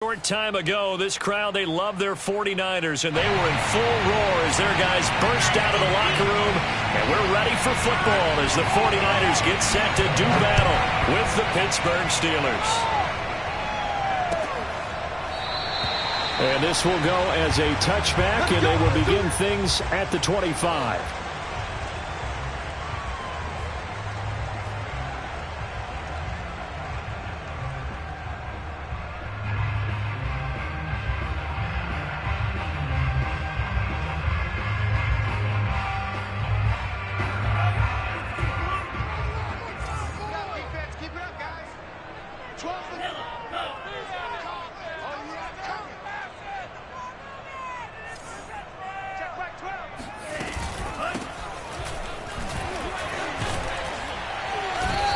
Short time ago, this crowd, they love their 49ers, and they were in full roar as their guys burst out of the locker room. And we're ready for football as the 49ers get set to do battle with the Pittsburgh Steelers. And this will go as a touchback, and they will begin things at the 25.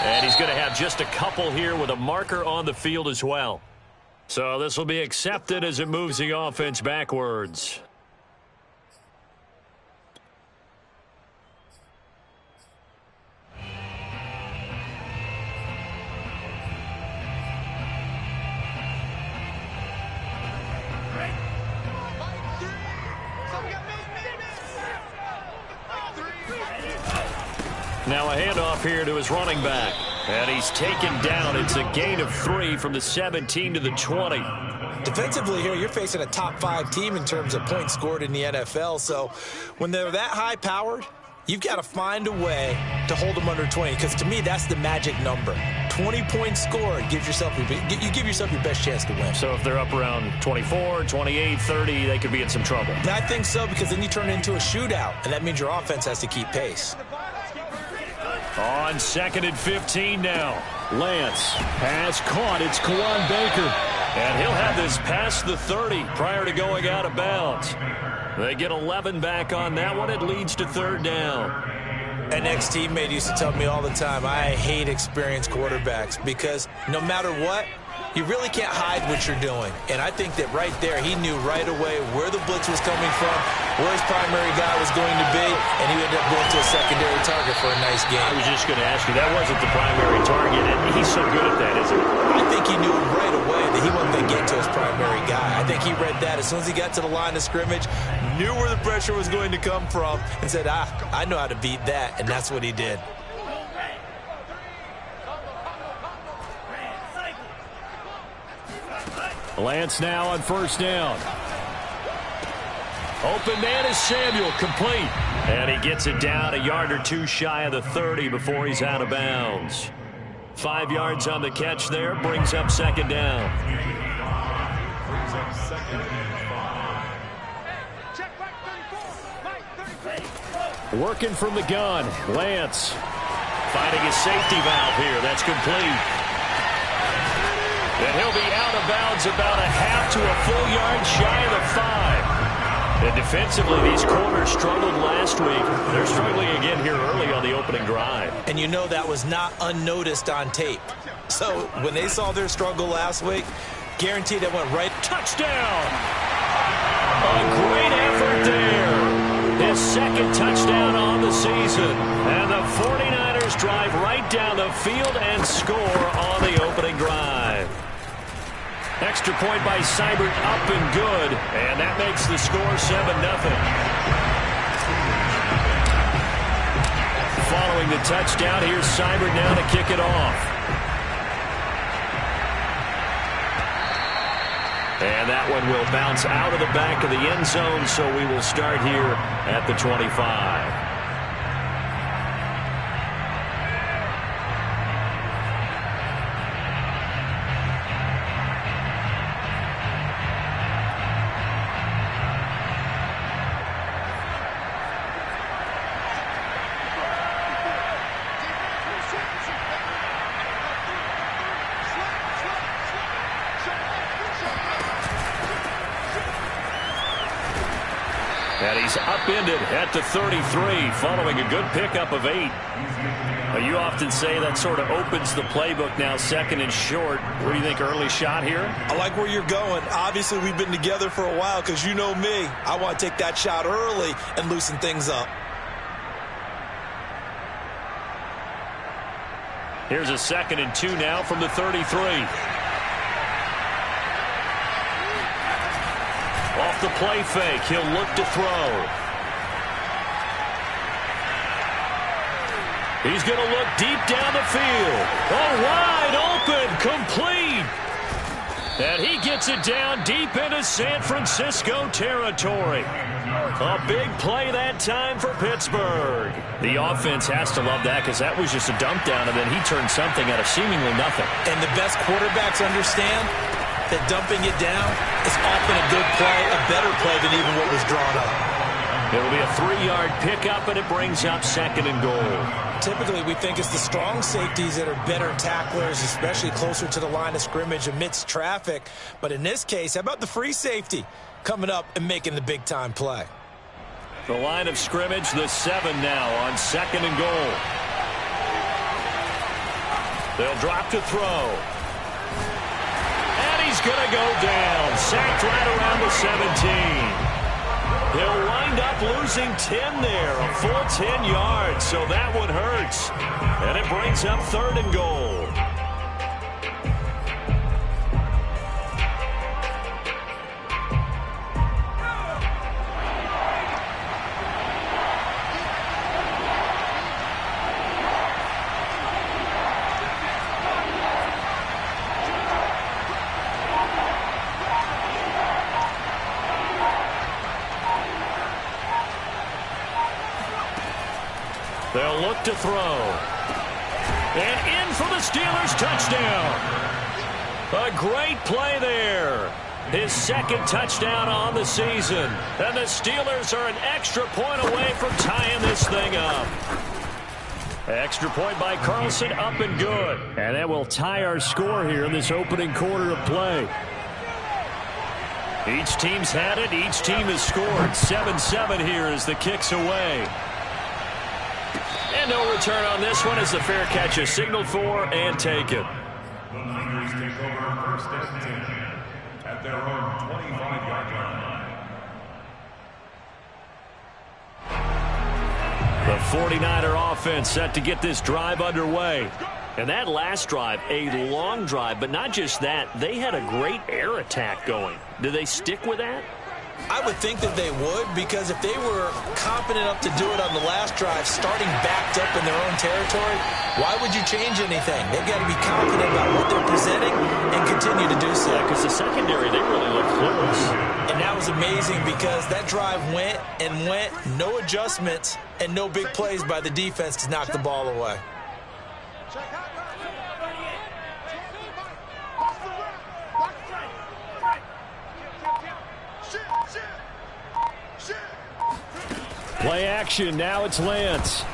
And he's going to have just a couple here with a marker on the field as well. So this will be accepted as it moves the offense backwards. Now a handoff here to his running back. And he's taken down. It's a gain of 3 from the 17 to the 20. Defensively here, you're facing a top 5 team in terms of points scored in the NFL. So when they're that high-powered, you've got to find a way to hold them under 20. Because to me, that's the magic number. 20 points scored gives yourself you give yourself your best chance to win. So if they're up around 24, 28, 30, they could be in some trouble. I think so, because then you turn it into a shootout, and that means your offense has to keep pace. On 2nd and 15 now. Lance has caught. It's Kawan Baker. And he'll have this past the 30 prior to going out of bounds. They get 11 back on that one. It leads to 3rd down. An ex-teammate used to tell me all the time, I hate experienced quarterbacks because no matter what, you really can't hide what you're doing. And I think that right there, he knew right away where the blitz was coming from, where his primary guy was going to be, and he ended up going to a secondary target for a nice game. I was just going to ask you, that wasn't the primary target, and he's so good at that, isn't he? I think he knew right away that he wasn't going to get to his primary guy. I think he read that as soon as he got to the line of scrimmage, knew where the pressure was going to come from, and said, I know how to beat that, and that's what he did. Lance now on 1st down. Open man is Samuel, complete. And he gets it down a yard or 2 shy of the 30 before he's out of bounds. 5 yards on the catch there, brings up 2nd down. Working from the gun, Lance finding his safety valve here. That's complete. And he'll be out of bounds about a half to a full yard shy of the 5. And defensively, these corners struggled last week. They're struggling again here early on the opening drive. And you know that was not unnoticed on tape. So when they saw their struggle last week, guaranteed that went right. Touchdown! A great effort there. His 2nd touchdown on the season. And the 49ers drive right down the field and score on the opening drive. Extra point by Seibert, up and good. And that makes the score 7-0. Following the touchdown, here's Seibert now to kick it off. And that one will bounce out of the back of the end zone, so we will start here at the 25. And he's upended at the 33 following a good pickup of 8. You often say that sort of opens the playbook now, 2nd and short. What do you think, early shot here? I like where you're going. Obviously, we've been together for a while because you know me. I want to take that shot early and loosen things up. Here's a 2nd and 2 now from the 33. the play fake. He'll look to throw. He's going to look deep down the field. Oh, wide open, complete. And he gets it down deep into San Francisco territory. A big play that time for Pittsburgh. The offense has to love that because that was just a dump down, and then he turned something out of seemingly nothing. And the best quarterbacks understand that dumping it down is often a good play, a better play than even what was drawn up. It'll be a 3-yard pickup, and it brings up 2nd and goal. Typically, we think it's the strong safeties that are better tacklers, especially closer to the line of scrimmage amidst traffic. But in this case, how about the free safety coming up and making the big-time play? The line of scrimmage, the 7 now on 2nd and goal. They'll drop to throw. And he's going to go down. Sacked right around the 17. He'll wind up losing 10 there, a full 10 yards, so that one hurts. And it brings up 3rd and goal. They'll look to throw. And in for the Steelers touchdown. A great play there. His 2nd touchdown on the season. And the Steelers are an extra point away from tying this thing up. Extra point by Carlson, up and good. And that will tie our score here in this opening quarter of play. Each team's had it. Each team has scored. 7-7 here as the kick's away. And no return on this one as the fair catch is signaled for and taken. The Niners take over 1st and 10 at their own 25-yard line. The 49er offense set to get this drive underway. And that last drive, a long drive, but not just that, they had a great air attack going. Do they stick with that? I would think that they would, because if they were confident enough to do it on the last drive, starting backed up in their own territory, why would you change anything? They've got to be confident about what they're presenting and continue to do so. Because the secondary, they really looked close. And that was amazing because that drive went and went, no adjustments, and no big plays by the defense to knock the ball away. Play action, now it's Lance.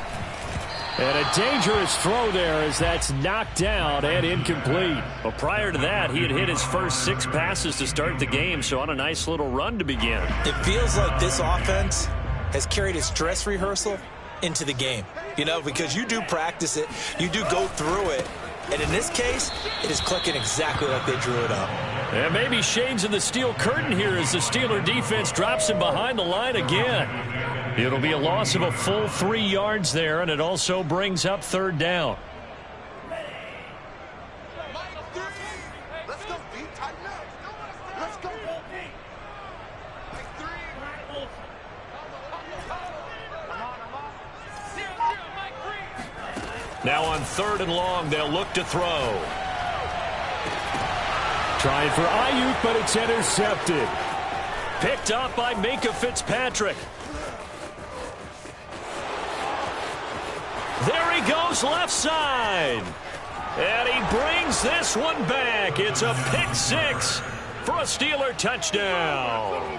And a dangerous throw there as that's knocked down and incomplete. Well, prior to that, he had hit his first 6 passes to start the game, so on a nice little run to begin. It feels like this offense has carried its dress rehearsal into the game. You know, because you do practice it, you do go through it, and in this case, it is clicking exactly like they drew it up. And maybe shades of the steel curtain here as the Steeler defense drops him behind the line again. It'll be a loss of a full 3 yards there, and it also brings up 3rd down. Now on 3rd and long, they'll look to throw. Trying for Ayuk, but it's intercepted. Picked up by Minkah Fitzpatrick. There he goes left side. And he brings this one back. It's a pick 6 for a Steeler touchdown.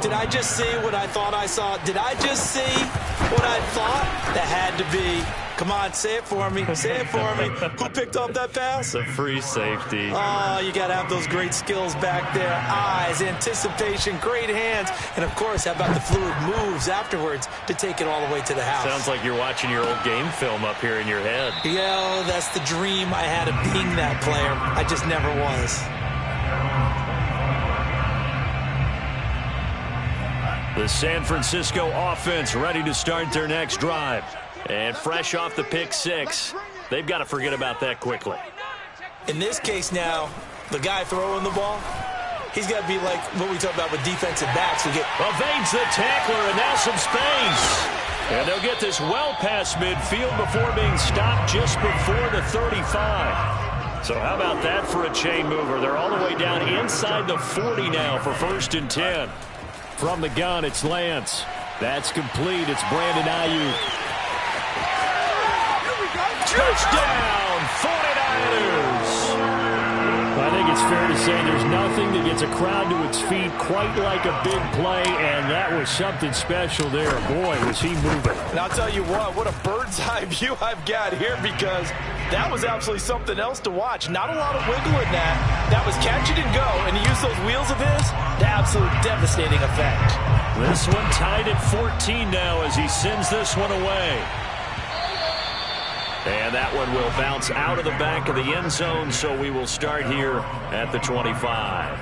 Did I just see what I thought I saw? Did I just see what I thought? That had to be. Come on, say it for me. Say it for me. Who picked up that pass? The free safety. Oh, you got to have those great skills back there. Eyes, anticipation, great hands. And, of course, how about the fluid moves afterwards to take it all the way to the house? Sounds like you're watching your old game film up here in your head. Yeah, that's the dream I had of being that player. I just never was. The San Francisco offense ready to start their next drive. And fresh off the pick 6, they've got to forget about that quickly. In this case now, the guy throwing the ball, He's got to be like what we talk about with defensive backs who get... Evades the tackler, and now some space. And they'll get this well past midfield before being stopped just before the 35. So how about that for a chain mover? They're all the way down inside the 40 now for 1st and 10. From the gun, it's Lance. That's complete. It's Brandon Ayuk. Touchdown, 49ers. I think it's fair to say there's nothing that gets a crowd to its feet quite like a big play, and that was something special there. Boy, was he moving. And I'll tell you what a bird's eye view I've got here, because that was absolutely something else to watch. Not a lot of wiggle in that. That was catch it and go, and he used those wheels of his to absolute devastating effect. This one tied at 14 now as he sends this one away. And that one will bounce out of the back of the end zone, so we will start here at the 25.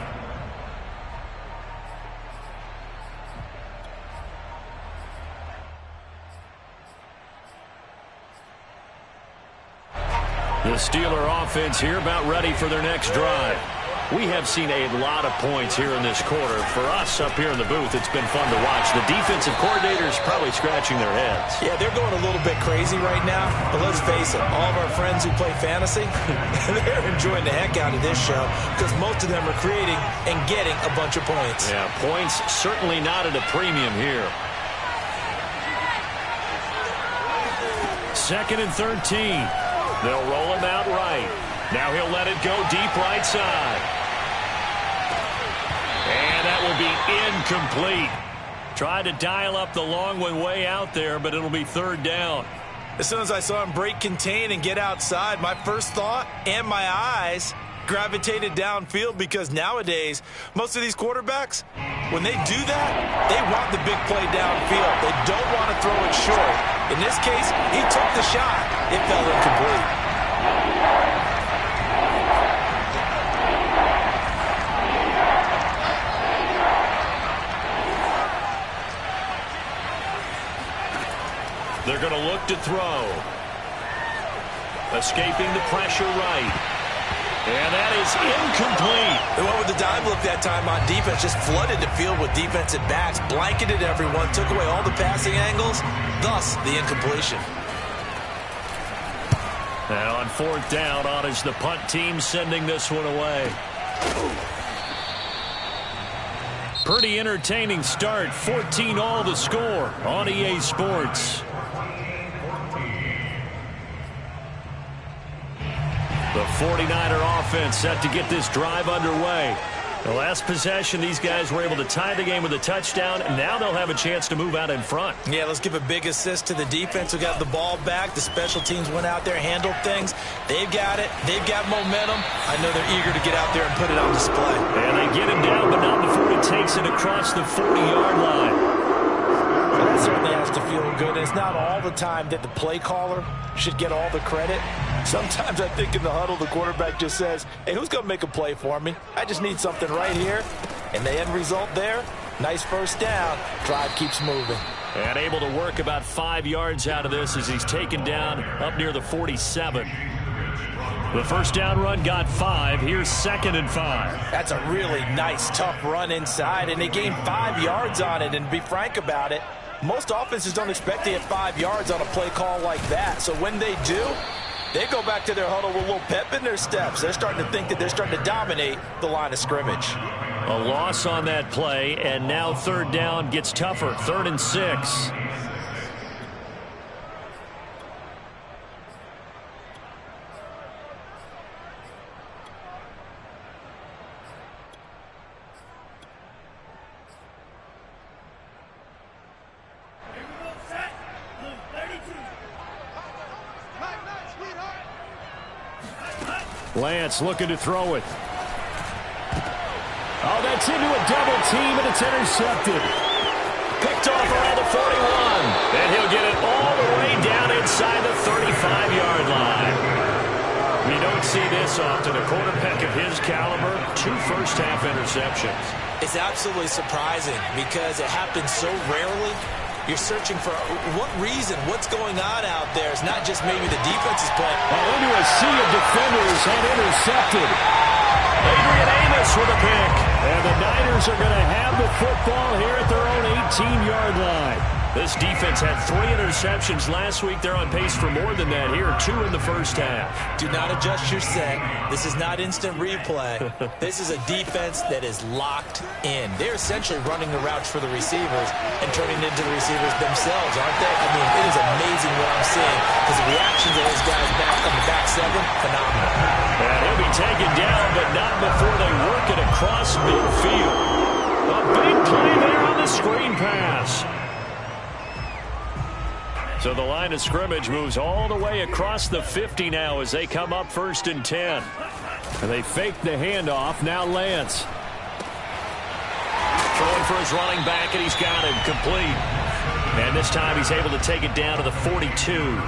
The Steeler offense here about ready for their next drive. We have seen a lot of points here in this quarter. For us up here in the booth, it's been fun to watch. The defensive coordinators probably scratching their heads. Yeah, they're going a little bit crazy right now. But let's face it, all of our friends who play fantasy, they're enjoying the heck out of this show because most of them are creating and getting a bunch of points. Yeah, points certainly not at a premium here. 2nd and 13. They'll roll him out right. Now he'll let it go deep right side. And that will be incomplete. Tried to dial up the long one way out there, but it'll be 3rd down. As soon as I saw him break contain and get outside, my first thought and my eyes gravitated downfield, because nowadays, most of these quarterbacks, when they do that, they want the big play downfield. They don't want to throw it short. In this case, he took the shot. It fell incomplete. They're going to look to throw. Escaping the pressure right. And that is incomplete. They went with the dive look that time on defense. Just flooded the field with defensive backs. Blanketed everyone. Took away all the passing angles. Thus, the incompletion. Now on 4th down, on is the punt team sending this one away. Pretty entertaining start. 14-all the score on EA Sports. The 49er offense set to get this drive underway. The last possession, these guys were able to tie the game with a touchdown, and now they'll have a chance to move out in front. Yeah, let's give a big assist to the defense who got the ball back. The special teams went out there, handled things. They've got it. They've got momentum. I know they're eager to get out there and put it on display. And they get him down, but not before he takes it across the 40-yard line. Well, that certainly has to feel good. And it's not all the time that the play caller should get all the credit. Sometimes I think in the huddle, the quarterback just says, hey, who's going to make a play for me? I just need something right here. And the end result there, nice 1st down. Drive keeps moving. And able to work about 5 yards out of this as he's taken down up near the 47. The 1st down run got 5. Here's 2nd and 5. That's a really nice, tough run inside, and they gained 5 yards on it. And to be frank about it, most offenses don't expect to get 5 yards on a play call like that. So when they do, they go back to their huddle with a little pep in their steps. They're starting to think that they're starting to dominate the line of scrimmage. A loss on that play, and now 3rd down gets tougher. 3rd and 6. Lance looking to throw it. Oh, that's into a double team, and it's intercepted. Picked off around the 41. And he'll get it all the way down inside the 35-yard line. We don't see this often. A quarterback of his caliber, 2 first-half interceptions. It's absolutely surprising because it happens so rarely. You're searching for what reason, what's going on out there. It's not just maybe the defense is playing. Into a sea of defenders and intercepted. Adrian Amos with a pick. And 49ers are going to have the football here at their own 18-yard line. This defense had 3 interceptions last week. They're on pace for more than that here, 2 in the first half. Do not adjust your set. This is not instant replay. This is a defense that is locked in. They're essentially running the routes for the receivers and turning it into the receivers themselves, aren't they? I mean, it is amazing what I'm seeing because the reactions of those guys back on the back 7, phenomenal. And he'll be taken down, but not before they work it across midfield. A big play there on the screen pass. So the line of scrimmage moves all the way across the 50 now as they come up 1st and 10. And they fake the handoff. Now Lance. Throwing for his running back, and he's got him complete. And this time he's able to take it down to the 42.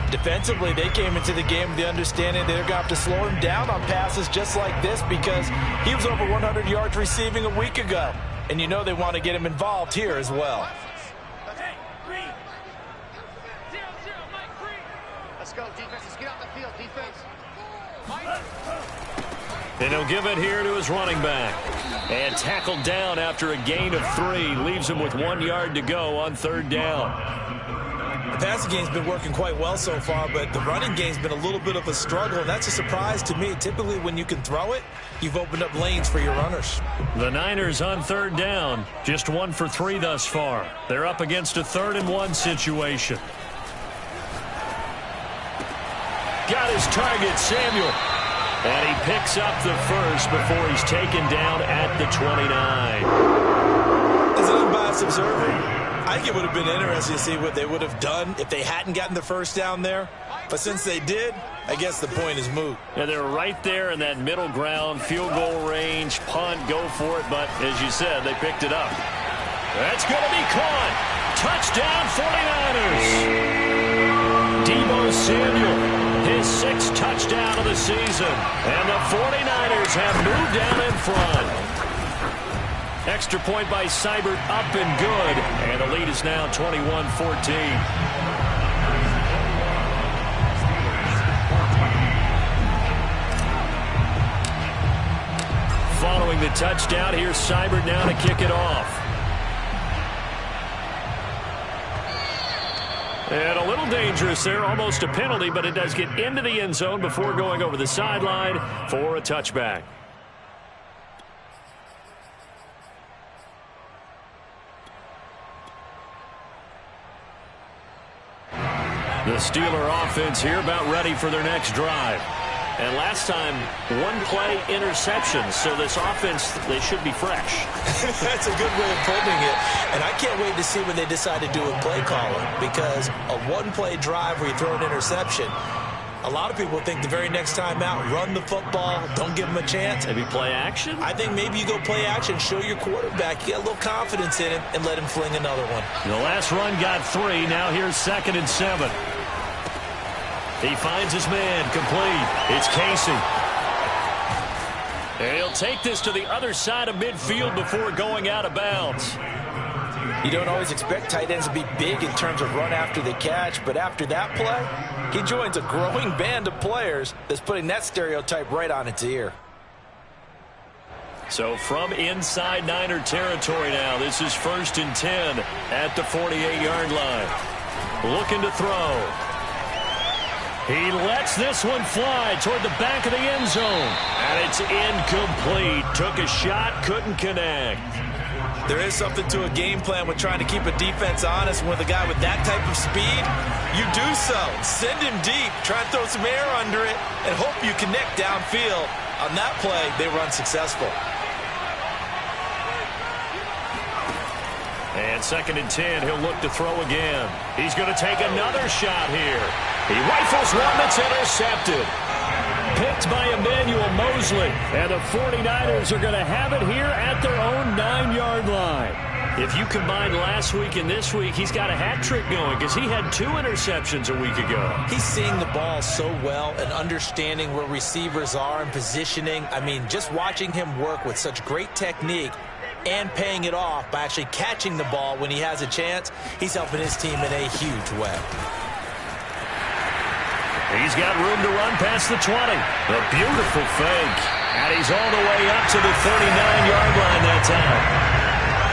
Defensively, they came into the game with the understanding they're going to have to slow him down on passes just like this because he was over 100 yards receiving a week ago. And you know they want to get him involved here as well. Go, defense. Let's get out the field, defense. And he'll give it here to his running back. And tackled down after a gain of 3. Leaves him with 1 yard to go on 3rd down. The passing game's been working quite well so far, but the running game's been a little bit of a struggle, and that's a surprise to me. Typically, when you can throw it, you've opened up lanes for your runners. The Niners on 3rd down. Just 1 for 3 thus far. They're up against a 3rd and 1 situation. Got his target, Samuel. And he picks up the first before he's taken down at the 29. As an unbiased observer, I think it would have been interesting to see what they would have done if they hadn't gotten the first down there. But since they did, I guess the point is moot. Yeah, they're right there in that middle ground, field goal range, punt, go for it. But as you said, they picked it up. That's going to be caught. Touchdown, 49ers. Deebo Samuel. His 6th touchdown of the season. And the 49ers have moved down in front. Extra point by Seibert up and good. And the lead is now 21-14. Following the touchdown, here's Seibert now to kick it off. And a little dangerous there, almost a penalty, but it does get into the end zone before going over the sideline for a touchback. The Steeler offense here about ready for their next drive. And last time, 1-play interception. So this offense, they should be fresh. That's a good way of putting it. And I can't wait to see when they decide to do a play calling. Because a 1-play drive where you throw an interception, a lot of people think the very next time out, run the football, don't give them a chance. Maybe play action? I think maybe you go play action, show your quarterback, you get a little confidence in him, and let him fling another one. The last run got 3. Now here's 2nd and 7. He finds his man, complete. It's Casey. And he'll take this to the other side of midfield before going out of bounds. You don't always expect tight ends to be big in terms of run after the catch, but after that play, he joins a growing band of players that's putting that stereotype right on its ear. So from inside Niner territory now, this is 1st and 10 at the 48-yard line. Looking to throw. He lets this one fly toward the back of the end zone. And it's incomplete. Took a shot, couldn't connect. There is something to a game plan with trying to keep a defense honest. With a guy with that type of speed, you do so. Send him deep. Try and throw some air under it and hope you connect downfield. On that play, they run successful. And 2nd and 10, he'll look to throw again. He's going to take another shot here. He rifles one that's intercepted. Picked by Emmanuel Mosley. And the 49ers are going to have it here at their own 9-yard line. If you combine last week and this week, he's got a hat trick going because he had 2 interceptions a week ago. He's seeing the ball so well and understanding where receivers are and positioning. I mean, just watching him work with such great technique and paying it off by actually catching the ball when he has a chance, he's helping his team in a huge way. He's got room to run past the 20. A beautiful fake. And he's all the way up to the 39-yard line that time.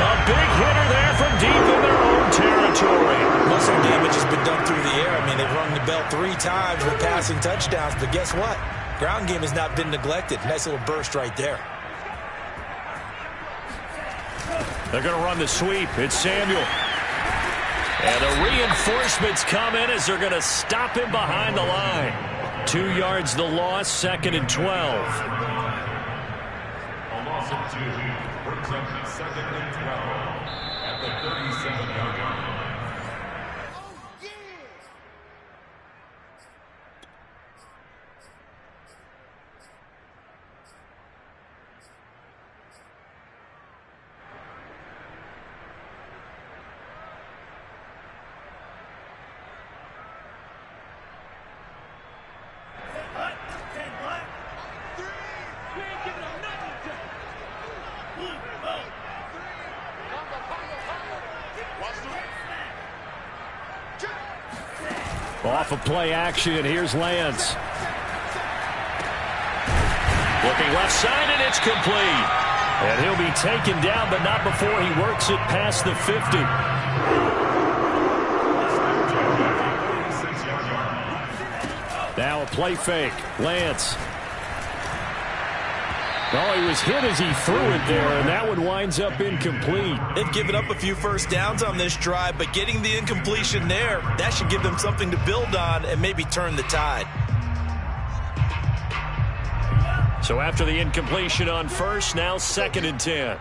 A big hitter there from deep in their own territory. Muscle damage has been done through the air. I mean, they've rung the bell 3 times with passing touchdowns, but guess what? Ground game has not been neglected. Nice little burst right there. They're going to run the sweep. It's Samuel. And the reinforcements come in as they're going to stop him behind the line. 2 yards the loss, 2nd and 12. A loss of 2 brings up 2nd and 12 at the 37-yard line. Off of play action, here's Lance. Looking left side, and it's complete. And he'll be taken down, but not before he works it past the 50. Now a play fake. Lance. Oh, he was hit as he threw it there, and that one winds up incomplete. They've given up a few first downs on this drive, but getting the incompletion there, that should give them something to build on and maybe turn the tide. So after the incompletion on first, now 2nd and 10.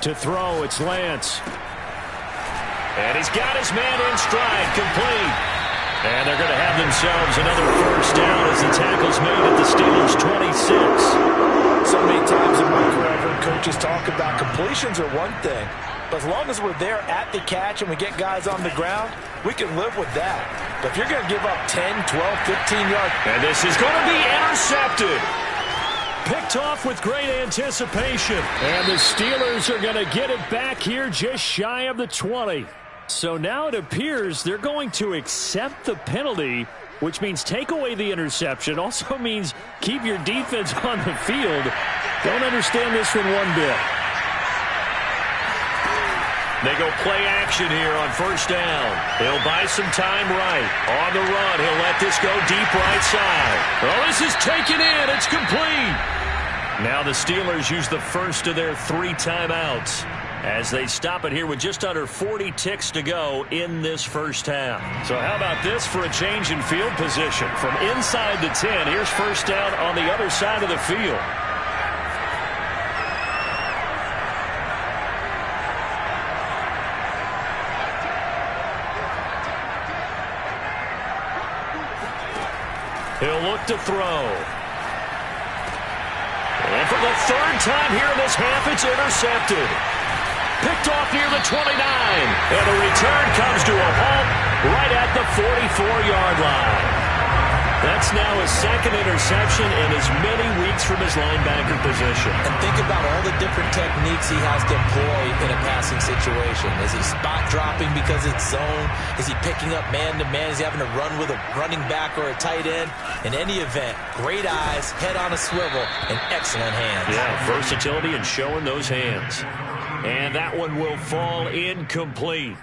To throw, it's Lance. And he's got his man in stride, complete. And they're going to have themselves another first down as the tackle's made at the Steelers' 26. So many times in my career, I've heard coaches talk about completions are one thing. But as long as we're there at the catch and we get guys on the ground, we can live with that. But if you're going to give up 10, 12, 15 yards. And this is going to be intercepted. Picked off with great anticipation. And the Steelers are going to get it back here just shy of the 20. So now it appears they're going to accept the penalty, which means take away the interception. Also means keep your defense on the field. Don't understand this one one bit. They go play action here on first down. He'll buy some time right. On the run, he'll let this go deep right side. Oh, this is taken in. It's complete. Now the Steelers use the first of their 3 timeouts as they stop it here with just under 40 ticks to go in this first half. So how about this for a change in field position? From inside the 10, here's first down on the other side of the field. He'll look to throw. And for the 3rd time here in this half, it's intercepted. Picked off near the 29. And the return comes to a halt right at the 44-yard line. That's now his 2nd interception in as many weeks from his linebacker position. And think about all the different techniques he has to employ in a passing situation. Is he spot dropping because it's zone? Is he picking up man-to-man? Is he having to run with a running back or a tight end? In any event, great eyes, head on a swivel, and excellent hands. Yeah, versatility and showing those hands. And that one will fall incomplete.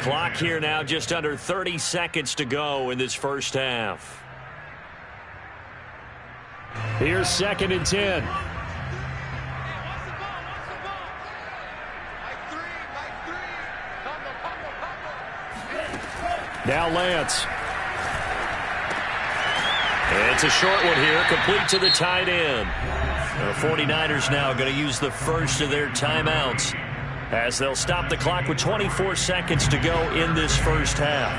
Clock here now, just under 30 seconds to go in this first half. Here's 2nd and 10. Now Lance. And it's a short one here, complete to the tight end. The 49ers now going to use the first of their timeouts as they'll stop the clock with 24 seconds to go in this first half.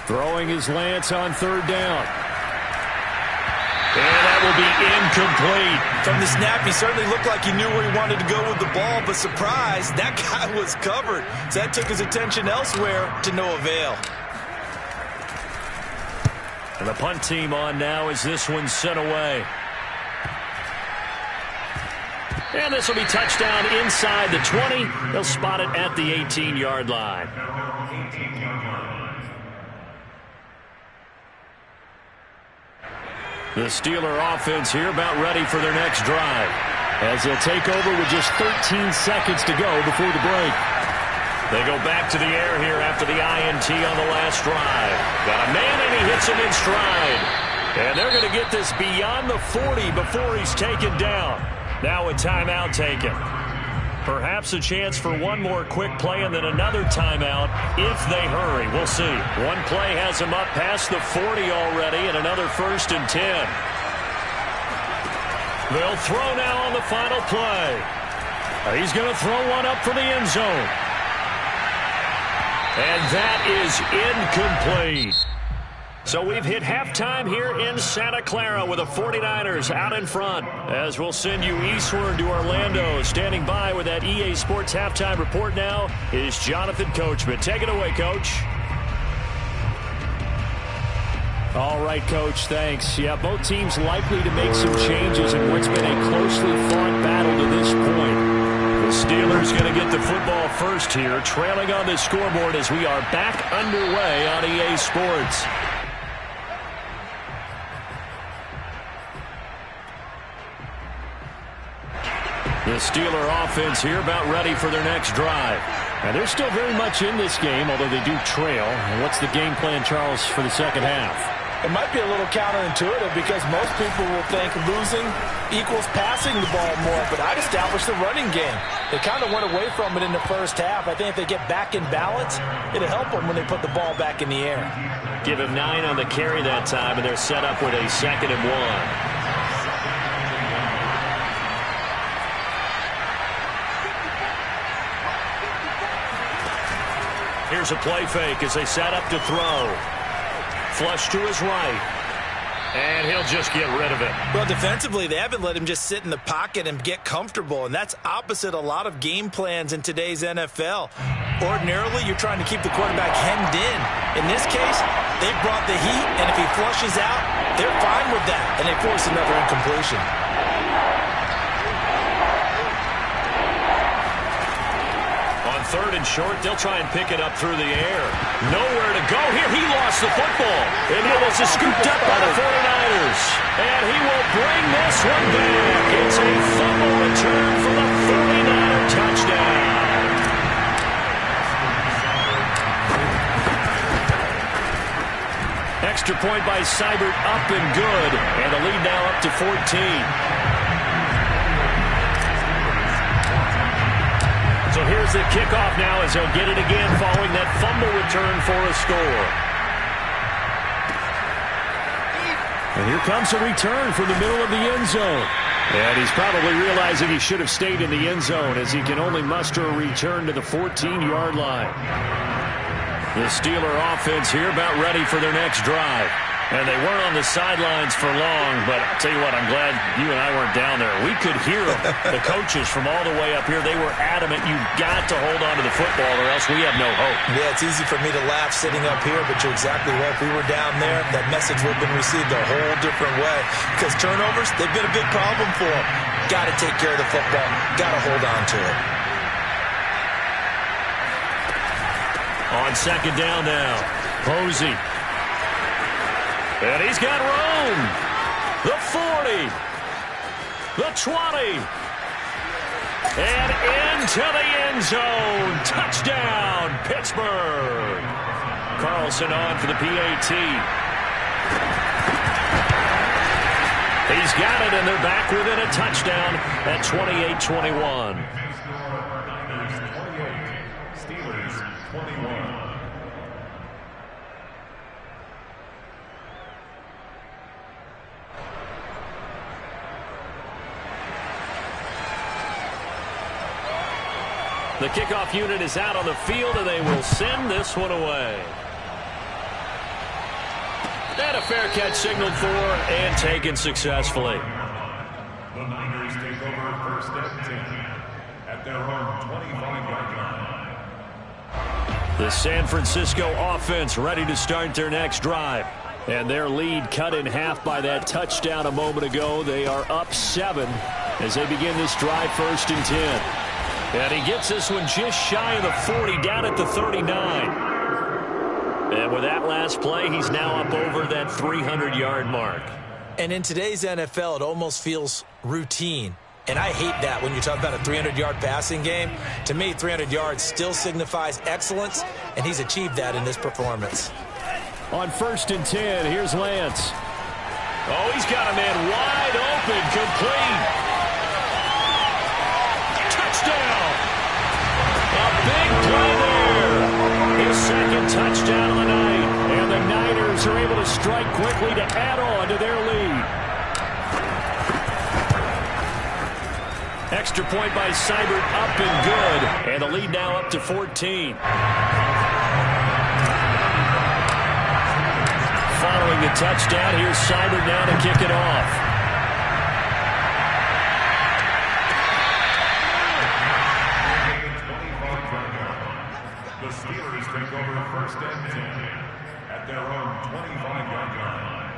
Throwing his Lance on 3rd down. And that will be incomplete. From the snap, he certainly looked like he knew where he wanted to go with the ball, but surprise, that guy was covered. So that took his attention elsewhere to no avail. And the punt team on now as this one's sent away. And this will be touchdown inside the 20. They'll spot it at the 18-yard line. The Steeler offense here about ready for their next drive, as they'll take over with just 13 seconds to go before the break. They go back to the air here after the INT on the last drive. Got a man, and he hits him in stride. And they're going to get this beyond the 40 before he's taken down. Now a timeout taken. Perhaps a chance for one more quick play and then another timeout if they hurry. We'll see. One play has him up past the 40 already, and another 1st and 10. They'll throw now on the final play. He's going to throw one up for the end zone. And that is incomplete. So we've hit halftime here in Santa Clara with the 49ers out in front. As we'll send you eastward to Orlando. Standing by with that EA Sports halftime report now is Jonathan Coachman. Take it away, Coach. All right, Coach, thanks. Yeah, both teams likely to make some changes in what's been a closely fought battle to this point. The Steelers going to get the football first here, trailing on the scoreboard as we are back underway on EA Sports. The Steeler offense here about ready for their next drive. And they're still very much in this game, although they do trail. And what's the game plan, Charles, for the second half? It might be a little counterintuitive because most people will think losing equals passing the ball more, but I'd establish the running game. They kind of went away from it in the first half. I think if they get back in balance, it'll help them when they put the ball back in the air. Give him 9 on the carry that time, and they're set up with a 2nd and 1. Here's a play fake as they set up to throw. Flush to his right. And he'll just get rid of it. Well, defensively, they haven't let him just sit in the pocket and get comfortable, and that's opposite a lot of game plans in today's NFL. Ordinarily, you're trying to keep the quarterback hemmed in. In this case, they brought the heat, and if he flushes out, they're fine with that, and they force another incompletion. On 3rd and short, they'll try and pick it up through the air. Nowhere to go here. He lost the football. And it was scooped up by the 49ers. And he will bring this one back. It's a fumble return for the 49er touchdown. Extra point by Seibert, up and good. And the lead now up to 14. So here's the kickoff now as they'll get it again following that fumble return for a score. And here comes a return from the middle of the end zone. And he's probably realizing he should have stayed in the end zone as he can only muster a return to the 14-yard line. The Steeler offense here about ready for their next drive. And they weren't on the sidelines for long, but I'll tell you what, I'm glad you and I weren't down there. We could hear them, the coaches from all the way up here. They were adamant, you've got to hold on to the football or else we have no hope. Yeah, it's easy for me to laugh sitting up here, but you're exactly right. If we were down there, that message would have been received a whole different way. Because turnovers, they've been a big problem for them. Got to take care of the football. Got to hold on to it. On 2nd down now, Posey. And he's got room. The 40. The 20. And into the end zone. Touchdown, Pittsburgh. Carlson on for the PAT. He's got it, and they're back within a touchdown at 28-21. Steelers 21. The kickoff unit is out on the field, and they will send this one away. And a fair catch signaled for and taken successfully. The Niners take over 1st and 10 at their own 25-yard line. The San Francisco offense ready to start their next drive. And their lead cut in half by that touchdown a moment ago. They are up 7 as they begin this drive, 1st and 10. And he gets this one just shy of the 40, down at the 39. And with that last play, he's now up over that 300-yard mark. And in today's NFL, it almost feels routine. And I hate that when you talk about a 300-yard passing game. To me, 300 yards still signifies excellence, and he's achieved that in this performance. On 1st and 10, here's Lance. Oh, he's got a man wide open, complete. Touchdown! A big play there. His 2nd touchdown of the night. And the Niners are able to strike quickly to add on to their lead. Extra point by Seibert, up and good. And the lead now up to 14. Following the touchdown, here's Seibert now to kick it off. The Steelers take over 1st and 10 at their own 25-yard line.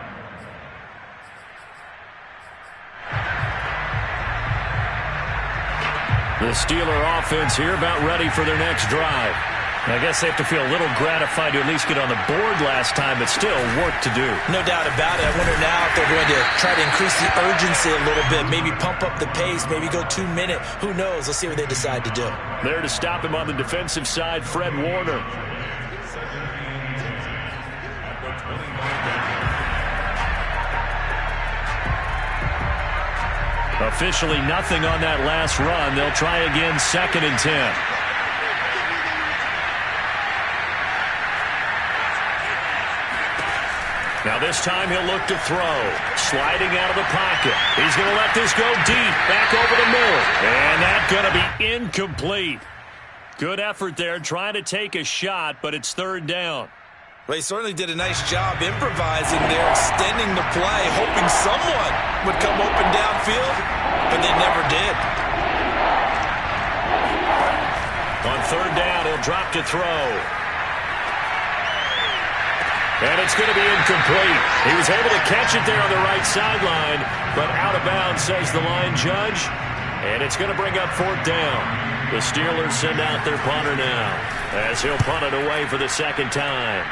The Steeler offense here about ready for their next drive. I guess they have to feel a little gratified to at least get on the board last time, but still work to do. No doubt about it. I wonder now if they're going to try to increase the urgency a little bit, maybe pump up the pace, maybe go 2 minute. Who knows? Let's see what they decide to do. There to stop him on the defensive side, Fred Warner. Officially nothing on that last run. They'll try again, 2nd and 10. Now this time he'll look to throw. Sliding out of the pocket. He's going to let this go deep. Back over the middle. And that's going to be incomplete. Good effort there trying to take a shot, but it's 3rd down. Well, he certainly did a nice job improvising there, extending the play, hoping someone would come open downfield, but they never did. On 3rd down, he'll drop to throw. And it's going to be incomplete. He was able to catch it there on the right sideline, but out of bounds, says the line judge. And it's going to bring up 4th down. The Steelers send out their punter now, as he'll punt it away for the 2nd time.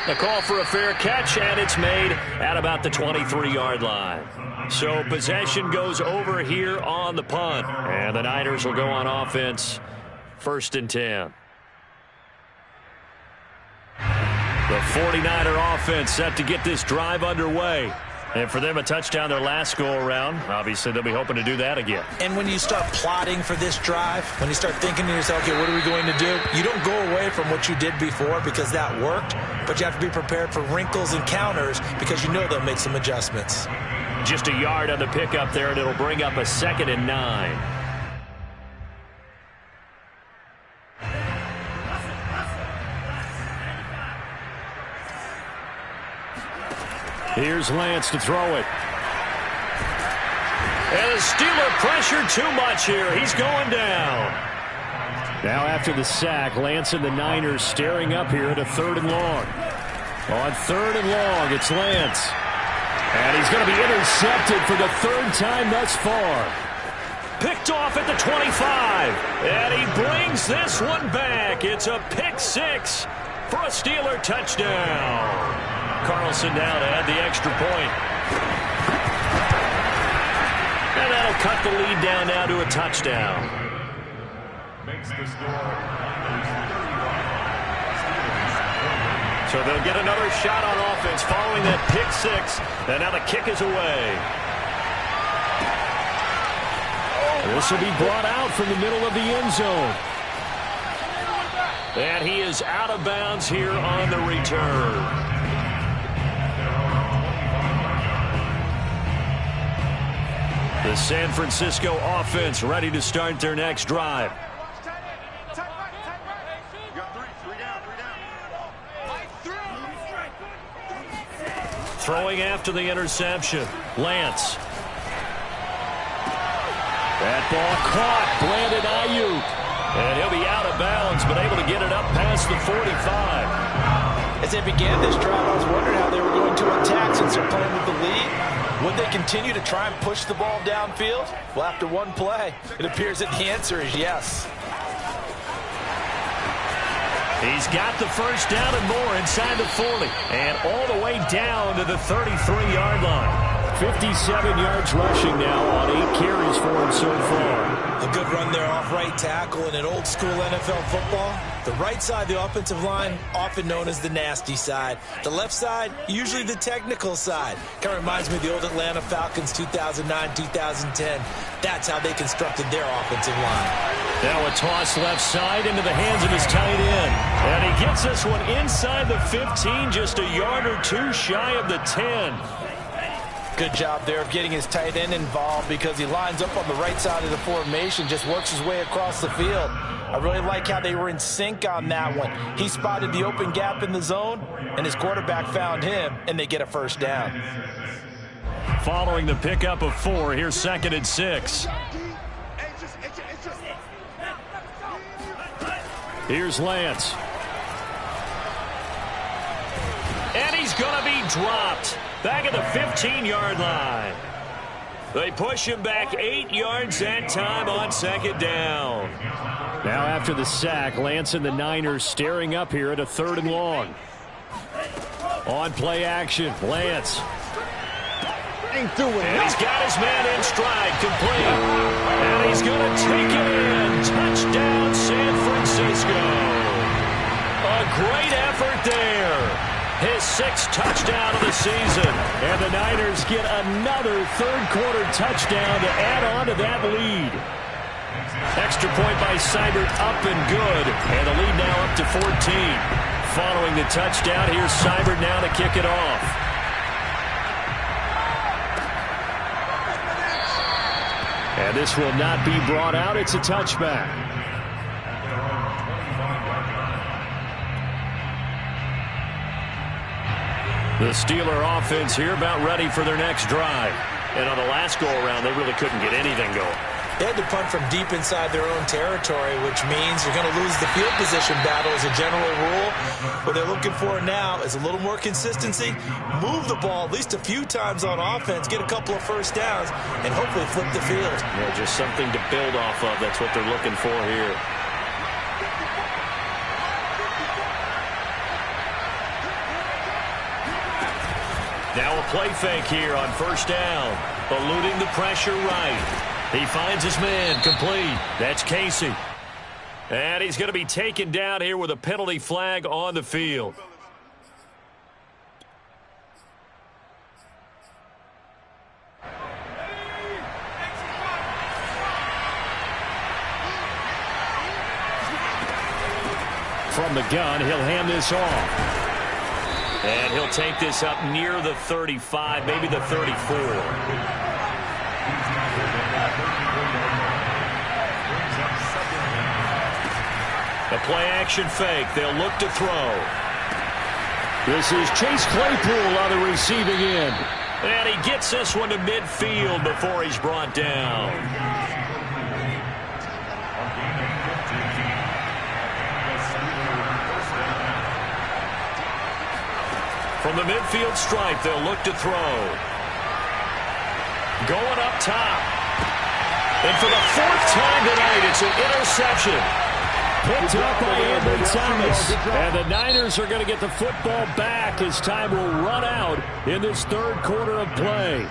A call for a fair catch, and it's made at about the 23-yard line. So possession goes over here on the punt, and the Niners will go on offense, 1st and 10. The 49er offense set to get this drive underway. And for them, a touchdown their last go-around. Obviously, they'll be hoping to do that again. And when you start plotting for this drive, when you start thinking to yourself, okay, what are we going to do? You don't go away from what you did before because that worked, but you have to be prepared for wrinkles and counters because you know they'll make some adjustments. Just a yard on the pickup there, and it'll bring up a 2nd and 9. Here's Lance to throw it. And the Steeler pressure too much here. He's going down. Now after the sack, Lance and the Niners staring up here at a 3rd and long. On 3rd and long, it's Lance. And he's going to be intercepted for the 3rd time thus far. Picked off at the 25. And he brings this one back. It's a pick 6 for a Steeler touchdown. Carlson now to add the extra point. And that'll cut the lead down now to a touchdown. Makes the score. So they'll get another shot on offense following that pick 6. And now the kick is away. This will be brought out from the middle of the end zone. And he is out of bounds here on the return. The San Francisco offense ready to start their next drive. Throwing after the interception. Lance. That ball caught. Brandon Ayuk. And he'll be out of bounds, but able to get it up past the 45. As they began this drive, I was wondering how they were going to attack since they're playing with the lead. Would they continue to try and push the ball downfield? Well, after one play, it appears that the answer is yes. He's got the first down and more inside the 40. And all the way down to the 33-yard line. 57 yards rushing now on 8 carries for him so far. A good run there off right tackle in an old school NFL football. The right side of the offensive line, often known as the nasty side. The left side, usually the technical side. Kind of reminds me of the old Atlanta Falcons 2009-2010. That's how they constructed their offensive line. Now a toss left side into the hands of his tight end. And he gets this one inside the 15, just a yard or two shy of the 10. Good job there of getting his tight end involved because he lines up on the right side of the formation, just works his way across the field. I really like how they were in sync on that one. He spotted the open gap in the zone, and his quarterback found him, and they get a first down. Following the pickup of 4, here's 2nd and 6. Here's Lance. And he's going to be dropped. Back at the 15-yard line. They push him back 8 yards that time on 2nd down. Now after the sack, Lance and the Niners staring up here at a 3rd and long. On play action, Lance. Ain't doing it. And he's got his man in stride, complete. And he's going to take it in. Touchdown, San Francisco. A great effort there. His 6th touchdown of the season. And the Niners get another 3rd quarter touchdown to add on to that lead. Extra point by Seibert, up and good. And the lead now up to 14. Following the touchdown, here's Seibert now to kick it off. And this will not be brought out. It's a touchback. The Steeler offense here about ready for their next drive. And on the last go-around, they really couldn't get anything going. They had to punt from deep inside their own territory, which means you're going to lose the field position battle as a general rule. What they're looking for now is a little more consistency, move the ball at least a few times on offense, get a couple of first downs, and hopefully flip the field. Yeah, just something to build off of. That's what they're looking for here. Now a play fake here on 1st down. Eluding the pressure right. He finds his man, complete. That's Casey. And he's going to be taken down here with a penalty flag on the field. From the gun, he'll hand this off. And he'll take this up near the 35, maybe the 34. A play-action fake. They'll look to throw. This is Chase Claypool on the receiving end. And he gets this one to midfield before he's brought down. From the midfield stripe, they'll look to throw. Going up top. And for the 4th time tonight, it's an interception. Picked up by Ambry Thomas. And the Niners are going to get the football back as time will run out in this 3rd quarter of play.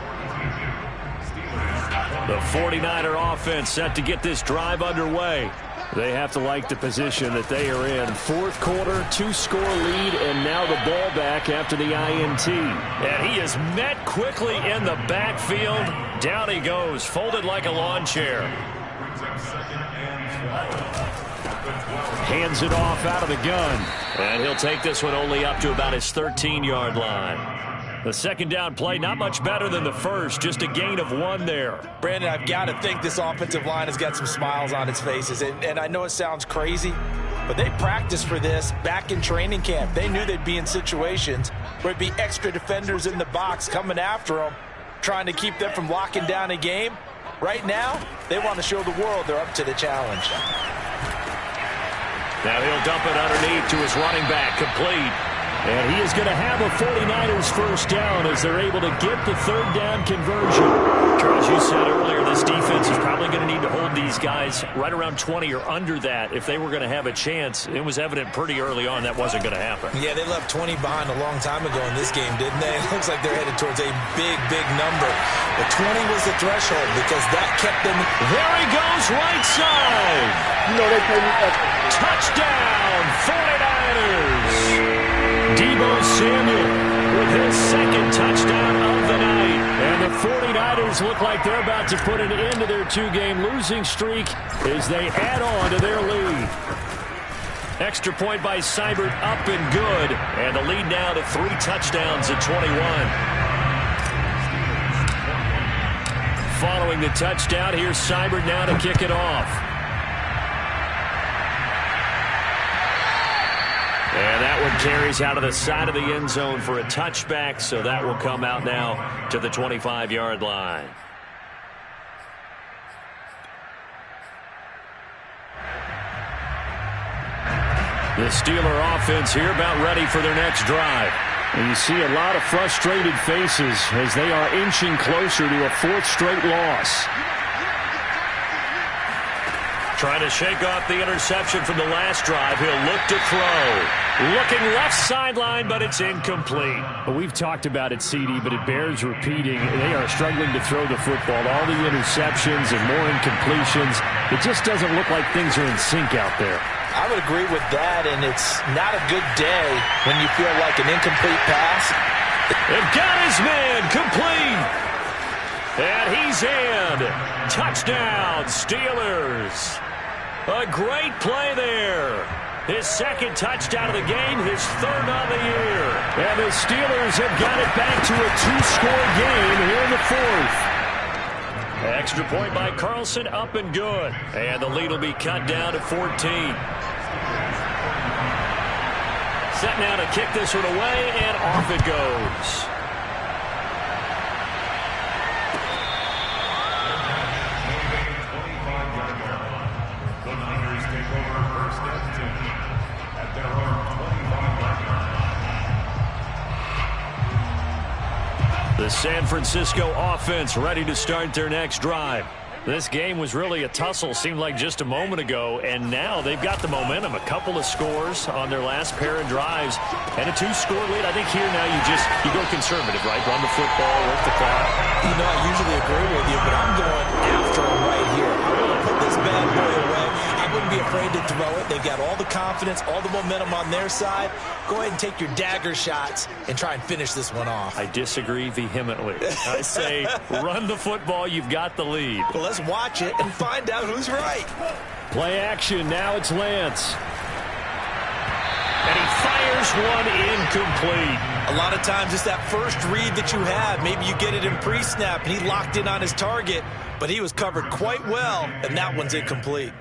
The 49er offense set to get this drive underway. They have to like the position that they are in. 4th quarter, 2-score lead, and now the ball back after the INT. And he is met quickly in the backfield. Down he goes, folded like a lawn chair. Hands it off out of the gun. And he'll take this one only up to about his 13-yard line. The 2nd down play, not much better than the first, just a gain of 1 there. Brandon, I've got to think this offensive line has got some smiles on its faces. And I know it sounds crazy, but they practiced for this back in training camp. They knew they'd be in situations where it'd be extra defenders in the box coming after them, trying to keep them from locking down a game. Right now, they want to show the world they're up to the challenge. Now he'll dump it underneath to his running back, complete. And he is going to have a 49ers first down as they're able to get the third down conversion. Charles, you said earlier this defense is probably going to need to hold these guys right around 20 or under that if they were going to have a chance. It was evident pretty early on that wasn't going to happen. Yeah, they left 20 behind a long time ago in this game, didn't they? It looks like they're headed towards a big, big number. But 20 was the threshold because that kept them. There he goes, right side. You know they play me up. Touchdown, 49ers. Deebo Samuel with his second touchdown of the night. And the 49ers look like they're about to put an end to their two-game losing streak as they add on to their lead. Extra point by Seibert up and good. And the lead now to 3 touchdowns at 21. Following the touchdown, here's Seibert now to kick it off. And that one carries out of the side of the end zone for a touchback, so that will come out now to the 25-yard line. The Steeler offense here about ready for their next drive. And you see a lot of frustrated faces as they are inching closer to a 4th straight loss. Trying to shake off the interception from the last drive. He'll look to throw. Looking left sideline, but it's incomplete. Well, we've talked about it, CD, but it bears repeating. They are struggling to throw the football. All the interceptions and more incompletions. It just doesn't look like things are in sync out there. I would agree with that, and it's not a good day when you feel like an incomplete pass. And got his man complete. And he's in. Touchdown, Steelers. A great play there. His second touchdown of the game, his 3rd on the year. And the Steelers have got it back to a 2-score game here in the 4th. Extra point by Carlson, up and good. And the lead will be cut down to 14. Set now to kick this one away, and off it goes. The San Francisco offense ready to start their next drive. This game was really a tussle, seemed like just a moment ago, and now they've got the momentum. A couple of scores on their last pair of drives, and a 2-score lead. I think here now you go conservative, right? Run the football, work the clock. You know, I usually agree with you, but I'm going after him right here. I'm going to put this bad boy away. I wouldn't be afraid to throw it. They've got all the confidence, all the momentum on their side. Go ahead and take your dagger shots and try and finish this one off. I disagree vehemently. I say run the football. You've got the lead. Well, let's watch it and find out who's right. Play action. Now it's Lance. And he fires one incomplete. A lot of times it's that first read that you have. Maybe you get it in pre-snap, and he locked in on his target, but he was covered quite well, and that one's incomplete.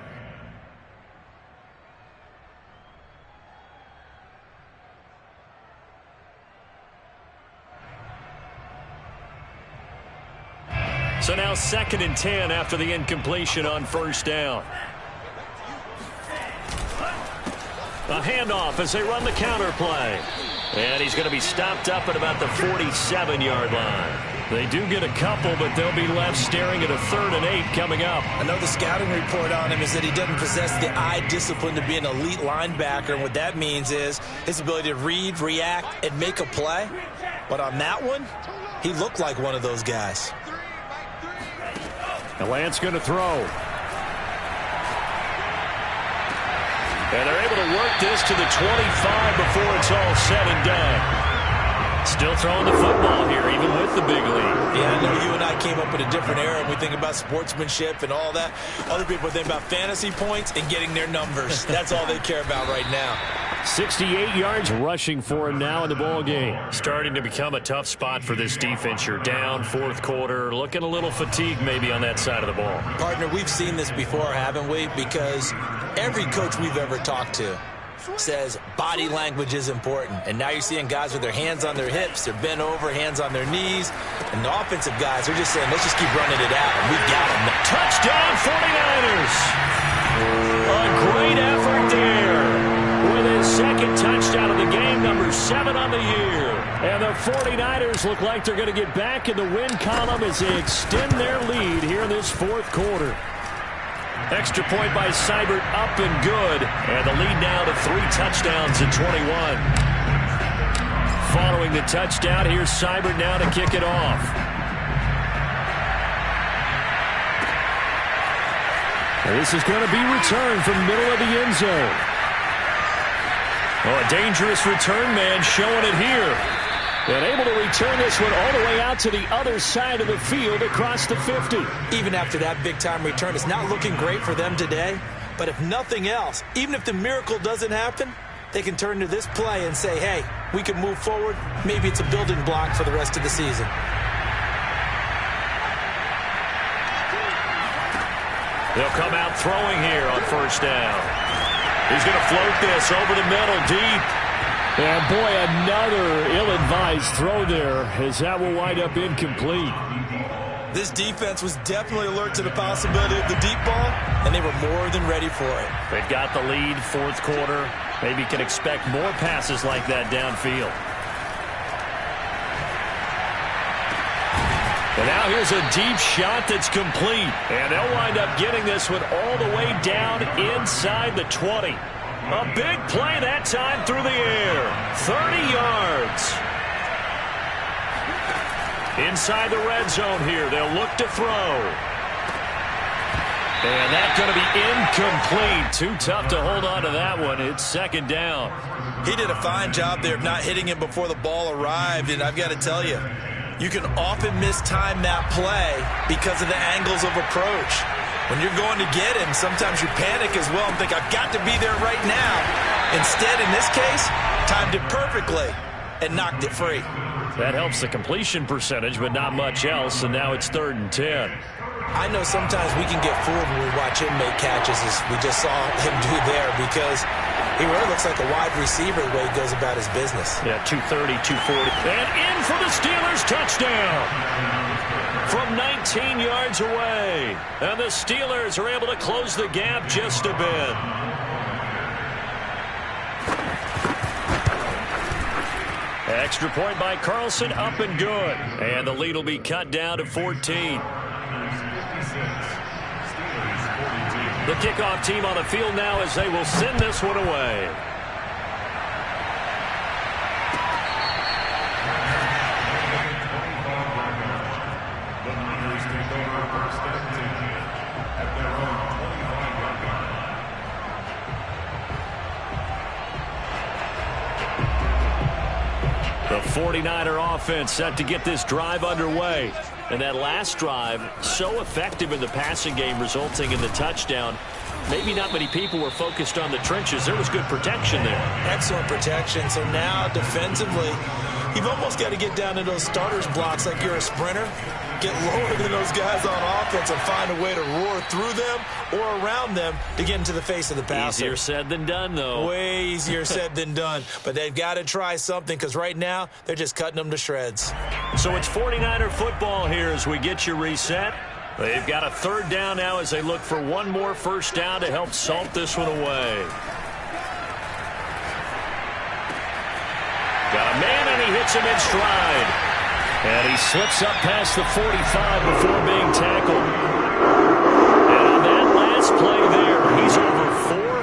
So now 2nd and 10 after the incompletion on first down. A handoff as they run the counter play. And he's going to be stopped up at about the 47-yard line. They do get a couple, but they'll be left staring at a 3rd and 8 coming up. I know the scouting report on him is that he doesn't possess the eye discipline to be an elite linebacker. And what that means is his ability to read, react, and make a play. But on that one, he looked like one of those guys. And Lance going to throw. And they're able to work this to the 25 before it's all said and done. Still throwing the football here, even with the big lead. Yeah, I know you and I came up in a different era, and we think about sportsmanship and all that. Other people think about fantasy points and getting their numbers. That's all they care about right now. 68 yards rushing for him now in the ball game. Starting to become a tough spot for this defense. You're down 4th quarter, looking a little fatigued maybe on that side of the ball. Partner, we've seen this before, haven't we? Because every coach we've ever talked to says body language is important. And now you're seeing guys with their hands on their hips, they're bent over, hands on their knees. And the offensive guys are just saying, let's just keep running it out. And we've got them. Touchdown 49ers! A great effort there with his second touchdown of the game, number 7 on the year. And the 49ers look like they're going to get back in the win column as they extend their lead here in this fourth quarter. Extra point by Seibert, up and good. And the lead now to 3 touchdowns at 21. Following the touchdown, here's Seibert now to kick it off. And this is going to be returned from the middle of the end zone. Oh, a dangerous return man showing it here. And able to return this one all the way out to the other side of the field across the 50. Even after that big-time return, it's not looking great for them today. But if nothing else, even if the miracle doesn't happen, they can turn to this play and say, hey, we can move forward. Maybe it's a building block for the rest of the season. They'll come out throwing here on first down. He's going to float this over the middle, deep. And boy, another ill-advised throw there, as that will wind up incomplete. This defense was definitely alert to the possibility of the deep ball, and they were more than ready for it. They've got the lead, fourth quarter. Maybe can expect more passes like that downfield. And now here's a deep shot that's complete. And they'll wind up getting this one all the way down inside the 20. A big play that time through the air. 30 yards. Inside the red zone here. They'll look to throw. And that's going to be incomplete. Too tough to hold on to that one. It's second down. He did a fine job there of not hitting him before the ball arrived. And I've got to tell you, you can often mistime that play because of the angles of approach. When you're going to get him, sometimes you panic as well and think, I've got to be there right now. Instead, in this case, timed it perfectly and knocked it free. That helps the completion percentage, but not much else, and now it's 3rd and 10. I know sometimes we can get fooled when we watch him make catches, as we just saw him do there, because he really looks like a wide receiver the way he goes about his business. Yeah, 230, 240. And in for the Steelers, touchdown! From 19 yards away. And the Steelers are able to close the gap just a bit. Extra point by Carlson, up and good. And the lead will be cut down to 14. The kickoff team on the field now as they will send this one away. The 49er offense set to get this drive underway. And that last drive, so effective in the passing game, resulting in the touchdown. Maybe not many people were focused on the trenches. There was good protection there. Excellent protection. So now, defensively, you've almost got to get down to those starters blocks like you're a sprinter. Get lower than those guys on offense and find a way to roar through them or around them to get into the face of the passer. Easier said than done, though. Way easier said than done. But they've got to try something, because right now they're just cutting them to shreds. So it's 49er football here as we get you reset. They've got a 3rd down now as they look for one more first down to help salt this one away. Got a man, and he hits him in stride. And he slips up past the 45 before being tackled. And on that last play there, he's over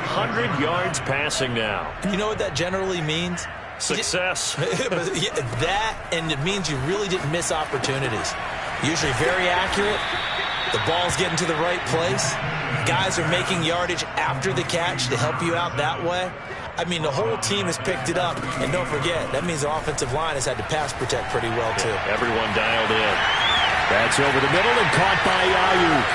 400 yards passing now. You know what that generally means? Success. That, and it means you really didn't miss opportunities. Usually very accurate. The ball's getting to the right place. Guys are making yardage after the catch to help you out that way. I mean, the whole team has picked it up. And don't forget, that means the offensive line has had to pass protect pretty well, too. Yeah, everyone dialed in. That's over the middle and caught by Ayuk.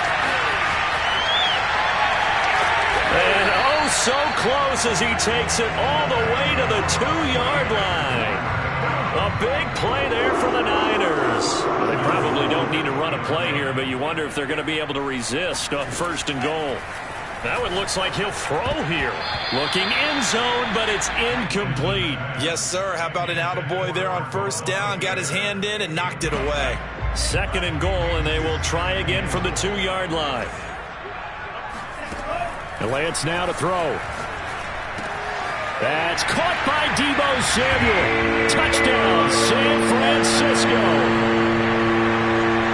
And oh, so close as he takes it all the way to the 2-yard line. A big play there for the Niners. They probably don't need to run a play here, but you wonder if they're going to be able to resist on 1st and goal. That one looks like he'll throw here. Looking end zone, but it's incomplete. Yes, sir. How about an attaboy there on 1st down? Got his hand in and knocked it away. 2nd and goal, and they will try again from the 2-yard line. And Lance now to throw. That's caught by Deebo Samuel. Touchdown, San Francisco.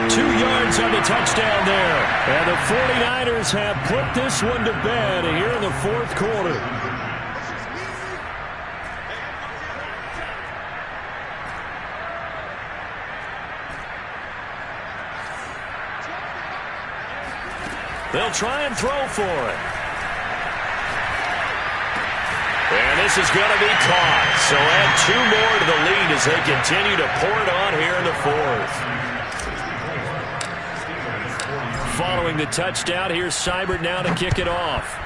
2 yards on the touchdown there. And the 49ers have put this one to bed here in the fourth quarter. They'll try and throw for it. And this is going to be caught. So add 2 more to the lead as they continue to pour it on here in the fourth. Following the touchdown, here's Seibert now to kick it off.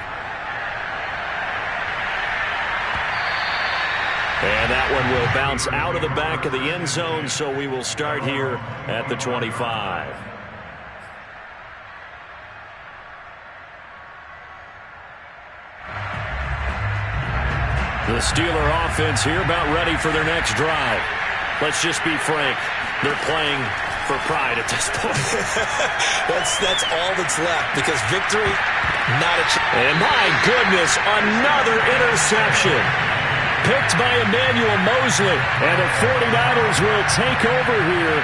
And that one will bounce out of the back of the end zone, so we will start here at the 25. The Steeler offense here about ready for their next drive. Let's just be frank. They're playing for pride at this point. That's all that's left because victory, not a chance. And my goodness, another interception. Picked by Emmanuel Mosley. And the 49ers will take over here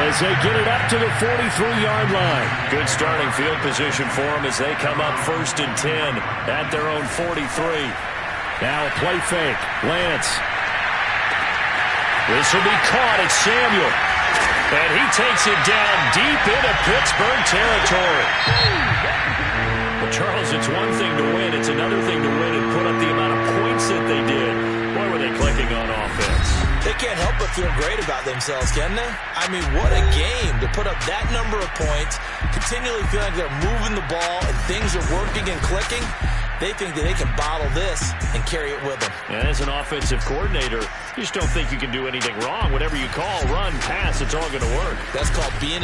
as they get it up to the 43-yard line. Good starting field position for them as they come up 1st and 10 at their own 43. Now a play fake. Lance. This will be caught. It's Samuel. And he takes it down deep into Pittsburgh territory. Well, Charles, it's one thing to win. It's another thing to win and put up the amount of points that they did. Boy, were they clicking on offense. They can't help but feel great about themselves, can they? I mean, what a game to put up that number of points, continually feeling like they're moving the ball and things are working and clicking. They think that they can bottle this and carry it with them. And as an offensive coordinator, you just don't think you can do anything wrong. Whatever you call, run, pass, it's all going to work. That's called being